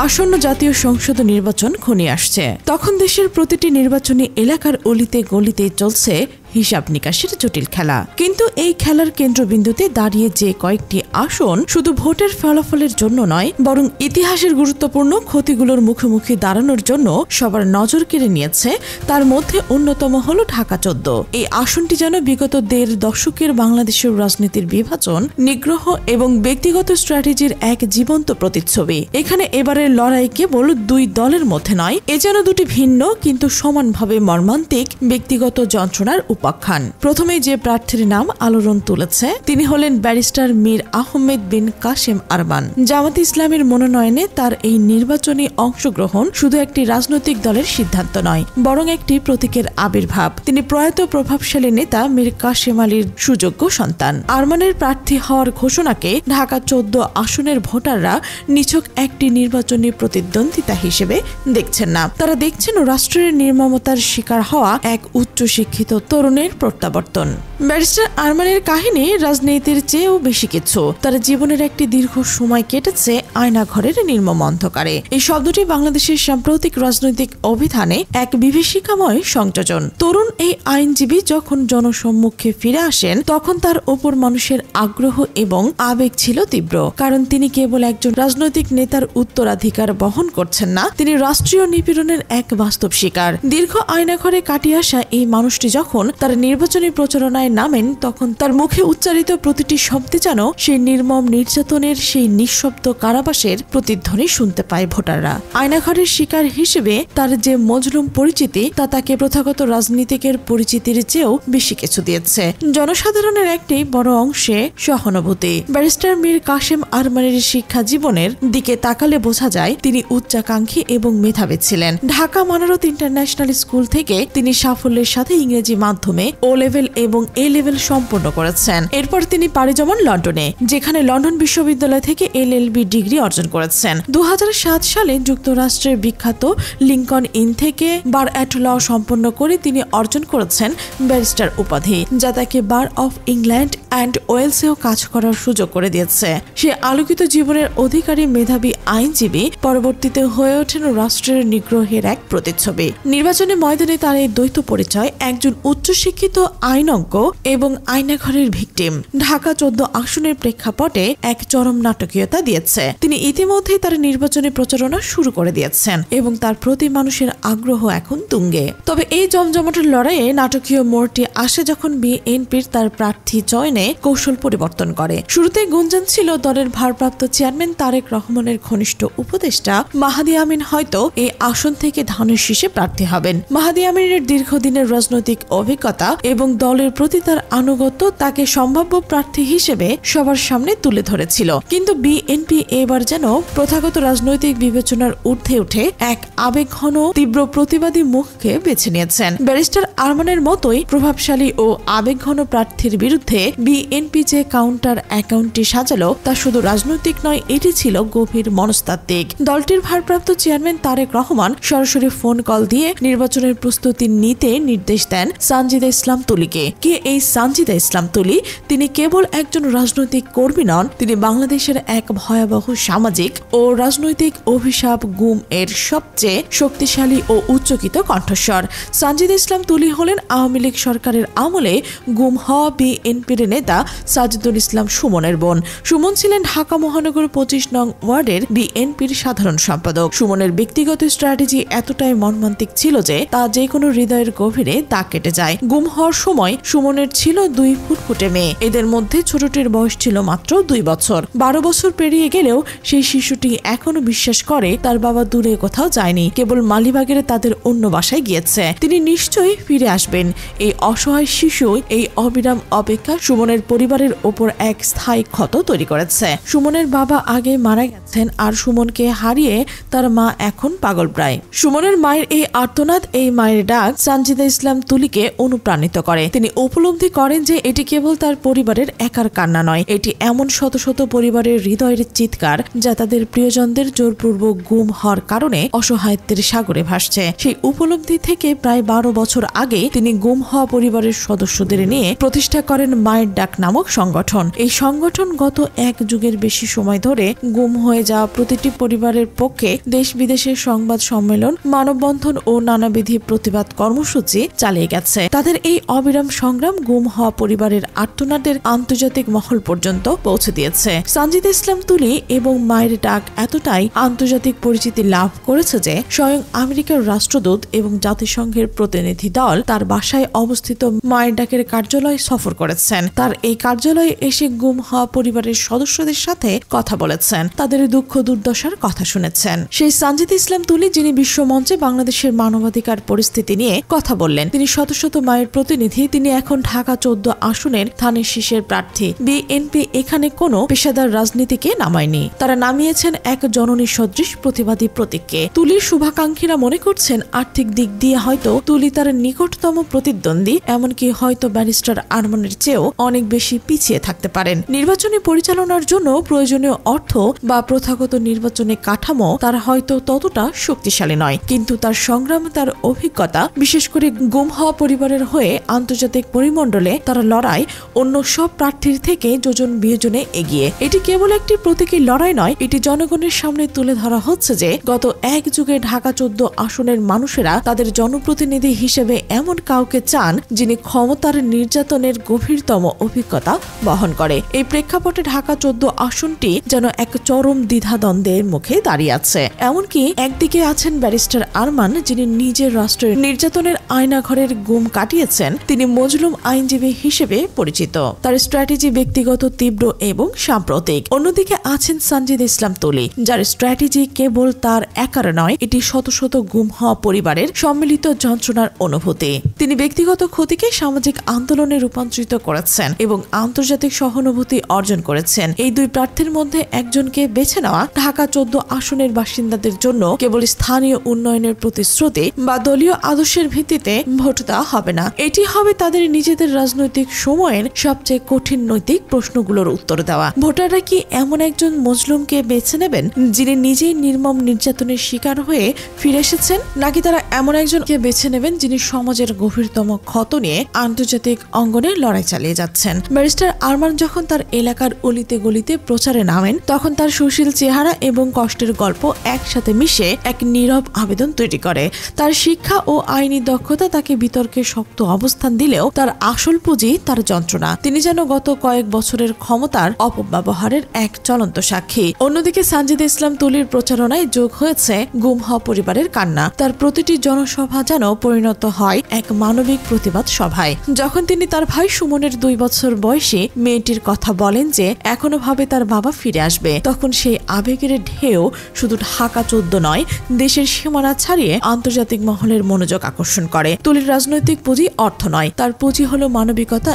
আসন্ন জাতীয় সংসদ নির্বাচন ঘনিয়ে আসছে। তখন দেশের প্রতিটি নির্বাচনী এলাকার অলিতে গলিতে চলছে হিসাব নিকাশের জটিল খেলা। কিন্তু এই খেলার কেন্দ্রবিন্দুতে দাঁড়িয়ে যে কয়েকটি আসন শুধু ভোটের ফলাফলের জন্য নয়, বরং ইতিহাসের গুরুত্বপূর্ণ ক্ষতিগুলোর মুখোমুখি দাঁড়ানোর জন্য সবার নজর কেড়ে নিয়েছে, তার মধ্যে অন্যতম হল ঢাকা 14। এই আসনটি যেন বিগত ১.৫ দশকের বাংলাদেশের রাজনীতির বিভাজন, নিগ্রহ এবং ব্যক্তিগত স্ট্র্যাটেজির এক জীবন্ত প্রতিচ্ছবি। এখানে এবারের লড়াই কেবল দুই দলের মধ্যে নয়, এ যেন দুটি ভিন্ন কিন্তু সমানভাবে মর্মান্তিক ব্যক্তিগত যন্ত্রণার উপাখ্যান। প্রথমে যে প্রার্থীর নাম আলোড়ন তুলেছে তিনি হলেন ব্যারিস্টার মীর আহমেদ বিন কাশেম আরমান। জামাতে ইসলামের মনোনয়নে তার এই নির্বাচনী অংশগ্রহণ শুধু একটি রাজনৈতিক দলের সিদ্ধান্ত নয়, বরং একটি প্রতীকের আবির্ভাব। তিনি প্রয়াত প্রভাবশালী নেতা মীর কাশেম আলীর সুযোগ্য সন্তান। আরমানের প্রার্থী হওয়ার ঘোষণাকে ঢাকা 14 আসনের ভোটাররা নিছক একটি নির্বাচনী প্রতিদ্বন্দ্বিতা হিসেবে দেখছেন না, তারা দেখছেন রাষ্ট্রের নির্মমতার শিকার হওয়া এক উচ্চশিক্ষিত তরুণের প্রত্যাবর্তন। ব্যারিস্টার আরমানের কাহিনী রাজনীতির চেয়েও বেশি কিছু। তার জীবনের একটি দীর্ঘ সময় কেটেছে আয়নাঘরের নির্মম অন্ধকারে। এই শব্দটি বাংলাদেশের সাম্প্রতিক রাজনৈতিক অভিধানে এক বিভীষিকাময় সংযোজন। তরুণ এই আইনজীবী যখন জনসম্মুখে ফিরে আসেন, তখন তার ওপর মানুষের আগ্রহ এবং আবেগ ছিল তীব্র। কারণ তিনি কেবল একজন রাজনৈতিক নেতার উত্তরাধিকার বহন করছেন না, তিনি রাষ্ট্রীয় নিপীড়নের এক বাস্তব শিকার। দীর্ঘ আয়নাঘরে কাটিয়ে আসা এই মানুষটি যখন তার নির্বাচনী প্রচারণায় নামেন, তখন তার মুখে উচ্চারিত প্রতিটি শব্দে যেন সেই নির্মম নির্যাতনের, সেই নিঃশব্দ কারাবাসের প্রতিধ্বনি শুনতে পায় ভোটাররা। আয়নাঘরের শিকার হিসেবে তার যে মজলুম পরিচিতি, তা তাকে প্রথাগত রাজনীতিকের পরিচিতির চেয়েও বেশি কিছু দিয়েছে। জনসাধারণের একটি বড় অংশে সহানুভূতি। ব্যারিস্টার মীর কাশেম আরমানের শিক্ষা জীবনের দিকে তাকালে বোঝা যায় তিনি উচ্চাকাঙ্ক্ষী এবং মেধাবী ছিলেন। ঢাকা মনোরথ ইন্টারন্যাশনাল স্কুল থেকে তিনি সাফল্যের সাথে ইংরেজি মাধ্যমে ও লেভেল এবং এ লেভেল সম্পন্ন করেছেন। এরপর তিনি পাড়ি জমান লন্ডনে, যেখানে লন্ডন বিশ্ববিদ্যালয় থেকে LLB ডিগ্রি অর্জন করেছেন। 2007 সালে যুক্তরাষ্ট্রের বিখ্যাত লিঙ্কন ইন থেকে বার অ্যাট ল সম্পন্ন করে তিনি অর্জন করেছেন ব্যারিস্টার উপাধি, যা তাকে বার অফ ইংল্যান্ড অ্যান্ড ওয়েলসেও কাজ করার সুযোগ করে দিয়েছে। সে আলোকিত জীবনের অধিকারী মেধাবী আইনজীবী পরবর্তীতে হয়ে ওঠেন রাষ্ট্রের নিগ্রহের এক প্রতিচ্ছবি। নির্বাচনী ময়দানে তার এই দ্বৈত পরিচয়, একজন উচ্চশিক্ষিত আইনজ্ঞ এবং আয়নাঘরের ভিকটিম, ঢাকা 14 আসনের প্রেক্ষাপটে এক চরম নাটকীয়তা দিয়েছে। তিনি ইতিমধ্যে তার নির্বাচনী প্রচারণা শুরু করে দিয়েছেন এবং তার প্রতি মানুষের আগ্রহ এখন তুঙ্গে। তবে এই জমজমাটের লড়াইয়ে নাটকীয় মোড়টি আসে যখন বিএনপির তার প্রার্থী চয়নে কৌশল পরিবর্তন করে। শুরুতে গুঞ্জন ছিল দলের ভারপ্রাপ্ত চেয়ারম্যান তারেক রহমানের ঘনিষ্ঠ উপদেষ্টা মাহাদি আমিন হয়তো এই আসন থেকে ধানের শীষে প্রার্থী হবেন। মাহাদি আমিনের দীর্ঘদিনের রাজনৈতিক অভিজ্ঞতা এবং দলের প্রতি তার আনুগত্য তাকে সম্ভাব্য প্রার্থী হিসেবে সবার সামনে তুলে ধরেছিল। কিন্তু বিএনপি এবার যেন প্রথাগত রাজনৈতিক বিবেচনার ঊর্ধ্বে উঠে এক আবেগঘন তীব্র প্রতিবাদী মুখকে বেছে নিয়েছেন। ব্যারিস্টার আরমানের মতোই প্রভাবশালী ও আবেগঘন প্রার্থীর বিরুদ্ধে বিএনপি যে কাউন্টার অ্যাকাউন্টটি সাজালো, তা শুধু রাজনৈতিক নয়, এটি ছিল গভীর মনস্তাত্ত্বিক। দলটির ভারপ্রাপ্ত চেয়ারম্যান তারেক রহমান সরাসরি ফোন কল দিয়ে নির্বাচনের প্রস্তুতি নিতে নির্দেশ দেন সানজিদা ইসলাম তুলিকে। কে এই সানজিদা ইসলাম তুলি? তিনি কেবল একজন রাজনৈতিক কর্মী নন, তিনি বাংলাদেশের এক ভয়াবহ সামাজিক ও রাজনৈতিক অভিশাপ গুম এর সবচেয়ে শক্তিশালী ও উচ্চকিত কণ্ঠস্বর। সানজিদা ইসলাম তুলি হলেন আওয়ামী লীগ সরকারের আমলে গুম হওয়া বিএনপির নেতা সাজিদুল ইসলাম সুমনের বোন। সুমন ছিলেন ঢাকা মহানগর 25 নং ওয়ার্ডের বিএনপির সাধারণ সম্পাদক। সুমনের ব্যক্তিগত স্ট্র্যাটেজি এতটাই মর্মান্তিক ছিল যে তা যে কোনো হৃদয়ের গভীরে দাগ কেটে যায়। গুম হওয়ার সময় সুমনের ছিল 2 ফুটফুটে মেয়ে। এদের মধ্যে ছোটটির বয়স ছিল মাত্র 2 বছর। 12 বছর পেরিয়ে গেলেও সেই শিশুটি এখনো বিশ্বাস করে তার বাবা দূরে কোথাও যায়নি, কেবল মালিবাগের তাদের অন্য বাসায় গিয়েছে। তিনি নিশ্চয়ই ফিরে আসবেন। এই অসহায় শিশু এই অবিরাম অপেক্ষা সুমনের পরিবারের ওপর এক স্থায়ী ক্ষত তৈরি করেছে। সুমনের বাবা আগে মারা গেছেন, আর সুমনকে হারিয়ে তার মা এখন পাগলপ্রায়। সুমনের মায়ের এই আর্তনাদ, এই মায়ের ডাক সানজিদা ইসলাম তুলিকে অনুপ্রাণিত করে। তিনি উপলব্ধি করেন যে এটি কেবল তার পরিবারের একার কান্না নয়, এটি এমন শত শত পরিবারের হৃদয়ের চিৎকার যা তাদের প্রিয়জনদের জোরপূর্বক গুম হওয়ার কারণে অসহায়ত্বের সাগরে ভাসছে। সেই উপলব্ধি থেকে প্রায় 12 বছর আগে তিনি গুম হওয়া পরিবারের সদস্যদের নিয়ে প্রতিষ্ঠা করেন মায়ের ডাক নামক সংগঠন। এই সংগঠন গত 1 যুগের বেশি সময় ধরে গুম হয়ে যাওয়া প্রতিটি পরিবারের পক্ষে দেশ বিদেশে সংবাদ সম্মেলন, মানববন্ধন ও নানাবিধ প্রতিবাদ কর্মসূচি চালিয়ে গেছে। তাদের এই অবিরাম সংগ্রাম গুম হওয়া পরিবারের আর্তনাদের আন্তর্জাতিক মহল পর্যন্ত পৌঁছে দিয়েছে। সানজিদা ইসলাম তুলি এবং মায়ের ডাক এতটাই আন্তর্জাতিক পরিচিতি লাভ করেছে যে স্বয়ং আমেরিকার রাষ্ট্রদূত এবং জাতিসংঘের প্রতিনিধি দল তার বাসায় অবস্থিত মায়ের ডাকের কার্যালয় সফর করেছেন। তার এই কার্যালয়ে এসে গুম হওয়া পরিবারের সদস্যদের সাথে কথা বলেছেন, তাদের দুঃখ দুর্দশার কথা শুনেছেন। সেই সানজিদা ইসলাম তুলি যিনি বিশ্বমঞ্চে বাংলাদেশের মানবাধিকার পরিস্থিতি নিয়ে কথা বললেন। তিনি শত শত মায়ের প্রতিনিধি। তিনি এখন ঢাকা 14 আসনের ধানের শীষের প্রার্থী। বিএনপি এখানে কোনো পেশাদার রাজনীতিকে নামায়নি, তারা নামিয়েছেন এক জননী সদৃশ প্রতিবাদী প্রতীককে। তুলির শুভাকাঙ্ক্ষীরা মনে করছেন আর্থিক দিক দিয়ে হয়তো তুলি তার নিকটতম প্রতিদ্বন্দ্বী, এমনকি হয়তো ব্যারিস্টার আরমানের চেয়েও অনেক বেশি পিছিয়ে থাকতে পারেন। নির্বাচনী পরিচালনার জন্য প্রয়োজনীয় অর্থ বা প্রথাগত নির্বাচনী কাঠামো তার হয়তো ততটা শক্তিশালী নয়, কিন্তু তার সংগ্রাম, তার অভিজ্ঞতা, বিশেষ করে গুম হওয়া পরিবারের হয়ে আন্তর্জাতিক পরিমণ্ডলে তার লড়াই অন্য সব প্রার্থীর থেকে যোজন বিয়োজনে এগিয়ে। এটি কেবল একটি প্রতীকী লড়াই নয়, এটি জনগণের সামনে তুলে ধরা হচ্ছে যে গত 1 যুগে ঢাকা 14 আসনের মানুষেরা তাদের জনপ্রতিনিধি হিসেবে এমন কাউকে চান যিনি ক্ষমতার নির্যাতনের গভীরতম অভিজ্ঞতা বহন করে। এই প্রেক্ষাপটে ঢাকা 14 আসনটি যেন এক চরম দ্বিধাদ্বন্দ্বের মুখে দাঁড়িয়ে আছে। এমনকি একদিকে আছেন ব্যারিস্টার আরমান, যিনি নিজের রাষ্ট্রের নির্যাতনের আয়নাঘরের গুম কাটিয়েছেন। তিনি মজলুম আইনজীবী হিসেবে পরিচিত, তার স্ট্র্যাটেজি ব্যক্তিগত, তীব্র এবং সাম্প্রতিক। অন্যদিকে আছেন সানজিদা ইসলাম তুলি, যার স্ট্র্যাটেজি কেবল তার একার নয়, এটি শত শত গুম হওয়া পরিবারের সম্মিলিত যন্ত্রণার অনুভূতি। তিনি ব্যক্তিগত ক্ষতিকে সামাজিক আন্দোলনে রূপান্তরিত করেছেন এবং আন্তর্জাতিক সহানুভূতি অর্জন করেছেন। এই দুই প্রার্থীর মধ্যে একজনকে বেছে নেওয়া ঢাকা 14 আসনের বাসিন্দাদের জন্য কেবল স্থানীয় উন্নয়নের প্রতিশ্রুতি বা দলীয় আদর্শের ভিত্তিতে ভোট দেওয়া হবে না, এটি হবে তাদের নিজেদের রাজনৈতিক সময়ের সবচেয়ে কঠিন নৈতিক প্রশ্নগুলোর উত্তর দেওয়া। ভোটাররা কি এমন একজন মজলুমকে বেছে নেবেন যিনি নিজেই নির্মম নির্যাতনের শিকার হয়ে ফিরে এসেছেন, নাকি তারা এমন একজনকে বেছে নেবেন যিনি সমাজের গভীরতম ক্ষত নিয়ে আন্তর্জাতিক অঙ্গনে লড়াই চালিয়ে যাচ্ছেন? ব্যারিস্টার আরমান যখন তার এলাকার অলিতে গলিতে প্রচারে নামেন, তখন তার সুশীল চেহারা এবং কষ্টের গল্প একসাথে মিশে এক নীরব আবেদন তৈরি করে। তার শিক্ষা ও আইনি দক্ষতা তাকে বিতর্কে শক্ত অবস্থান দিলেও তার আসল পুঁজি তার যন্ত্রণা। তিনি যেন গত কয়েক বছরের ক্ষমতার অপব্যবহারের এক চলন্ত সাক্ষী। অন্যদিকে সানজিদা ইসলাম তুলির প্রচারণায় যোগ হয়েছে গুম হওয়া পরিবারের কান্না। তার প্রতিটি জনসভা যেন পরিণত হয় এক মানবিক প্রতিবাদ সভায়। যখন তিনি তার ভাই সুমনের 2 বছর বয়সী মেয়েটির কথা বলেন যে এখনো ভাবে তার বাবা ফিরে আসবে, তখন সেই আবেগের ঢেউ শুধু ঢাকা 14 নয়, দেশের সীমানা ছাড়িয়ে আন্তর্জাতিক মহলের মনোযোগ আকর্ষণ করে। তুলির রাজনৈতিক পুঁজি অর্থ নয়, তার পুঁজি হলো মানবিকতা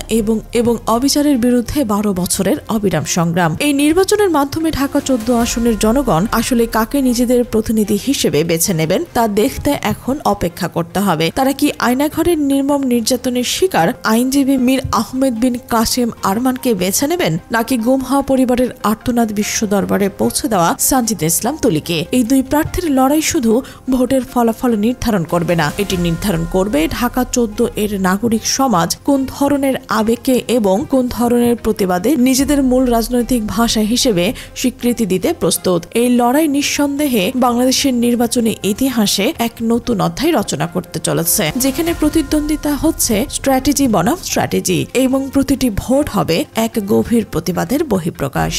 এবং অবিচারের বিরুদ্ধে 12 বছরের অবিরাম সংগ্রাম। এই নির্বাচনের মাধ্যমে ঢাকা 14 আসনের জনগণ আসলে কাকে নিজেদের প্রতিনিধি হিসেবে বেছে নেবেন তা দেখতে এখন অপেক্ষা করতে হবে। তারা কি আয়নাঘরের নির্মম নির্যাতনের শিকার আইনজীবী মীর আহমেদ বিন কাসেম আরমানকে বেছে নেবেন, নাকি গুম হওয়া পরিবারের আর্তনাদ বিশ্ব দরবারে পৌঁছে দেওয়া সানজিদা ইসলাম তুলিকে? এই দুই প্রার্থীর লড়াই শুধু ভোটের ফলাফল নির্ধারণ করবে না, এটি নির্ধারণ করবে ঢাকা 14 এর নাগরিক সমাজ কোন ধরনের আবেগকে এবং কোন ধরনের প্রতিবাদে নিজেদের মূল রাজনৈতিক ভাষা হিসেবে স্বীকৃতি দিতে প্রস্তুত। এই লড়াই নিঃসন্দেহে বাংলাদেশের নির্বাচনী ইতিহাসে এক নতুন অধ্যায় রচনা করতে চলেছে, যেখানে প্রতিদ্বন্দ্বিতা হচ্ছে স্ট্র্যাটেজি বনাম স্ট্র্যাটেজি এবং প্রতিটি ভোট হবে এক গভীর প্রতিবাদের বহিঃপ্রকাশ।